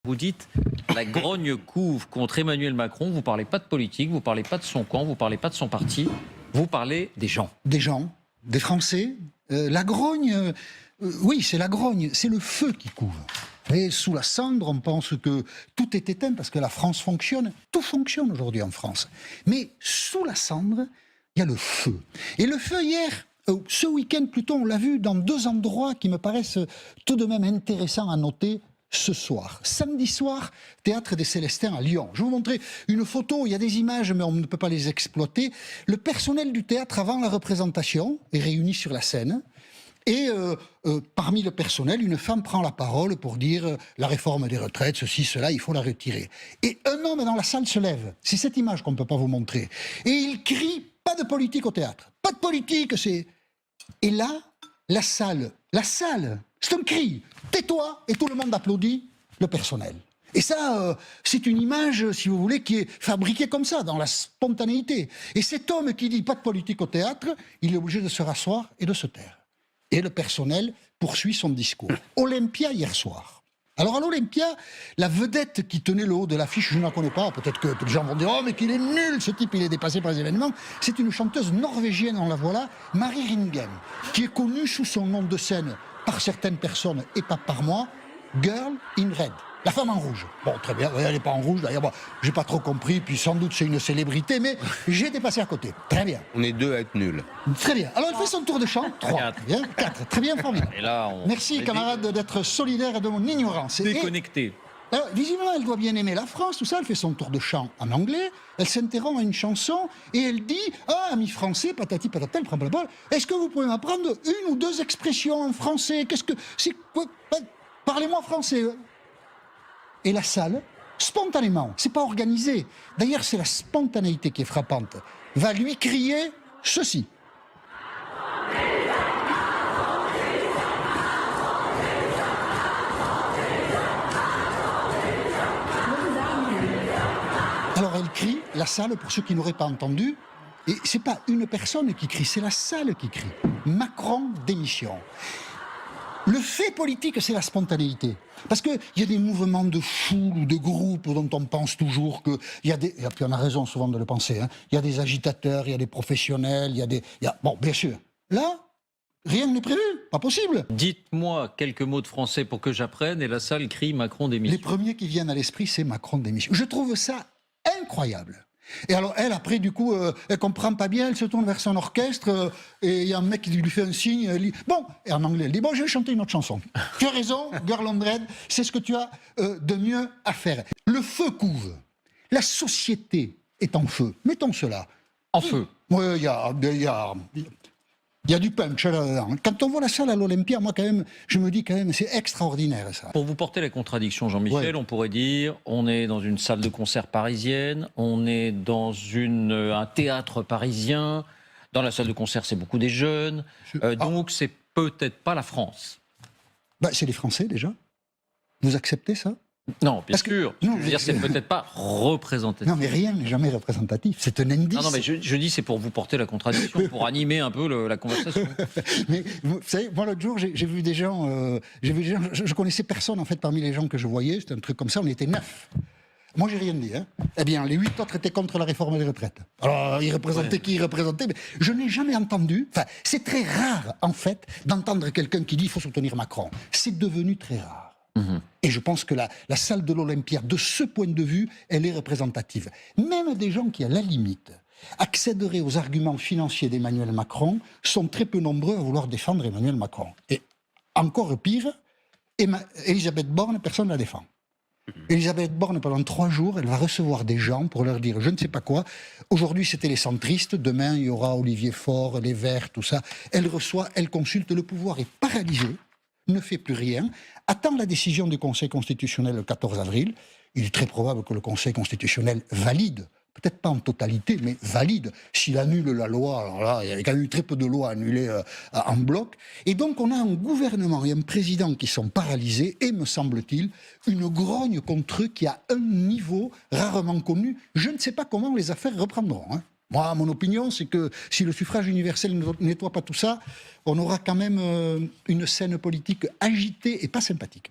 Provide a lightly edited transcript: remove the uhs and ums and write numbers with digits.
Vous dites la grogne couve contre Emmanuel Macron. Vous ne parlez pas de politique, vous ne parlez pas de son camp, vous ne parlez pas de son parti. Vous parlez des gens. Des gens, des Français. La grogne, oui, c'est la grogne, c'est le feu qui couve. Et sous la cendre, on pense que tout est éteint parce que la France fonctionne. Tout fonctionne aujourd'hui en France. Mais sous la cendre, il y a le feu. Et le feu hier, ce week-end plutôt, on l'a vu dans deux endroits qui me paraissent tout de même intéressants à noter. Ce soir, samedi soir, Théâtre des Célestins à Lyon. Je vais vous montrer une photo, il y a des images mais on ne peut pas les exploiter. Le personnel du théâtre avant la représentation est réuni sur la scène et parmi le personnel, une femme prend la parole pour dire la réforme des retraites, ceci, cela, il faut la retirer. Et un homme dans la salle se lève, c'est cette image qu'on ne peut pas vous montrer, et il crie « pas de politique au théâtre, pas de politique », c'est... Et là, la salle, c'est un cri. Tais-toi, et tout le monde applaudit le personnel. Et ça, c'est une image, si vous voulez, qui est fabriquée comme ça, dans la spontanéité. Et cet homme qui dit pas de politique au théâtre, il est obligé de se rasseoir et de se taire. Et le personnel poursuit son discours. Olympia hier soir. Alors à l'Olympia, la vedette qui tenait le haut de l'affiche, je ne la connais pas, peut-être que les gens vont dire « Oh, mais qu'il est nul, ce type, il est dépassé par les événements ». C'est une chanteuse norvégienne, on la voit là, Marie Ringen, qui est connue sous son nom de scène par certaines personnes et pas par moi, Girl in Red, la femme en rouge. Bon, très bien, elle n'est pas en rouge, d'ailleurs, bon, j'ai pas trop compris, puis sans doute c'est une célébrité, mais j'ai été passé à côté. Très bien. On est deux à être nuls. Très bien. Alors elle fait son tour de chant, 3, 4, très bien, formidable. Et là, Merci camarade d'être solidaire de mon ignorance. Déconnecté. Alors, visiblement, elle doit bien aimer la France, tout ça. Elle fait son tour de chant en anglais. Elle s'interrompt à une chanson et elle dit « Ah, ami français, patati patata, blablabla, est-ce que vous pouvez m'apprendre une ou deux expressions en français? Qu'est-ce que... c'est quoi? Parlez-moi français. » Et la salle, spontanément, c'est pas organisé. D'ailleurs, c'est la spontanéité qui est frappante. Va lui crier ceci. Alors elle crie, la salle, pour ceux qui n'auraient pas entendu, et c'est pas une personne qui crie, c'est la salle qui crie. Macron démission. Le fait politique, c'est la spontanéité. Parce qu'il y a des mouvements de foule ou de groupes dont on pense toujours que... Il y a des, et puis on a raison souvent de le penser, hein, il y a des agitateurs, il y a des professionnels, bon, bien sûr. Là, rien n'est prévu, pas possible. Dites-moi quelques mots de français pour que j'apprenne et la salle crie Macron démission. Les premiers qui viennent à l'esprit, c'est Macron démission. Je trouve ça incroyable. Et alors elle, après, du coup, elle comprend pas bien, elle se tourne vers son orchestre, et il y a un mec qui lui fait un signe, elle dit, bon, et en anglais, elle dit, bon, je vais chanter une autre chanson. Tu as raison, Girl on Red, c'est ce que tu as de mieux à faire. Le feu couve, la société est en feu, mettons cela. En feu. Oui, il y a du punch là-dedans. Quand on voit la salle à l'Olympia, moi quand même, je me dis quand même, c'est extraordinaire ça. Pour vous porter la contradiction, Jean-Michel, on pourrait dire on est dans une salle de concert parisienne, on est dans un théâtre parisien, dans la salle de concert c'est beaucoup des jeunes, donc c'est peut-être pas la France. Bah, c'est les Français déjà. Vous acceptez ça? Non, bien sûr. Non, je veux dire, c'est peut-être pas représentatif. Non, mais rien n'est jamais représentatif. C'est un indice. Non, mais je dis, c'est pour vous porter la contradiction, pour animer un peu la conversation. Mais vous savez, moi l'autre jour, j'ai vu des gens, je connaissais personne en fait parmi les gens que je voyais. C'était un truc comme ça. On était 9. Moi, j'ai rien dit. Hein. Eh bien, les 8 autres étaient contre la réforme des retraites. Alors, ils représentaient qui ils représentaient, mais je n'ai jamais entendu. Enfin, c'est très rare en fait d'entendre quelqu'un qui dit il faut soutenir Macron. C'est devenu très rare. Et je pense que la salle de l'Olympia, de ce point de vue, elle est représentative. Même des gens qui, à la limite, accéderaient aux arguments financiers d'Emmanuel Macron sont très peu nombreux à vouloir défendre Emmanuel Macron. Et encore pire, Elisabeth Borne, personne ne la défend. Elisabeth Borne, pendant 3 jours, elle va recevoir des gens pour leur dire je ne sais pas quoi. Aujourd'hui, c'était les centristes. Demain, il y aura Olivier Faure, les Verts, tout ça. Elle reçoit, elle consulte. Le pouvoir est paralysé, ne fait plus rien, attend la décision du Conseil constitutionnel le 14 avril. Il est très probable que le Conseil constitutionnel valide, peut-être pas en totalité, mais valide. S'il annule la loi, alors là, il y a quand même eu très peu de lois annulées en bloc. Et donc on a un gouvernement et un président qui sont paralysés, et me semble-t-il, une grogne contre eux qui a un niveau rarement connu. Je ne sais pas comment les affaires reprendront, hein. Moi, mon opinion, c'est que si le suffrage universel ne nettoie pas tout ça, on aura quand même une scène politique agitée et pas sympathique.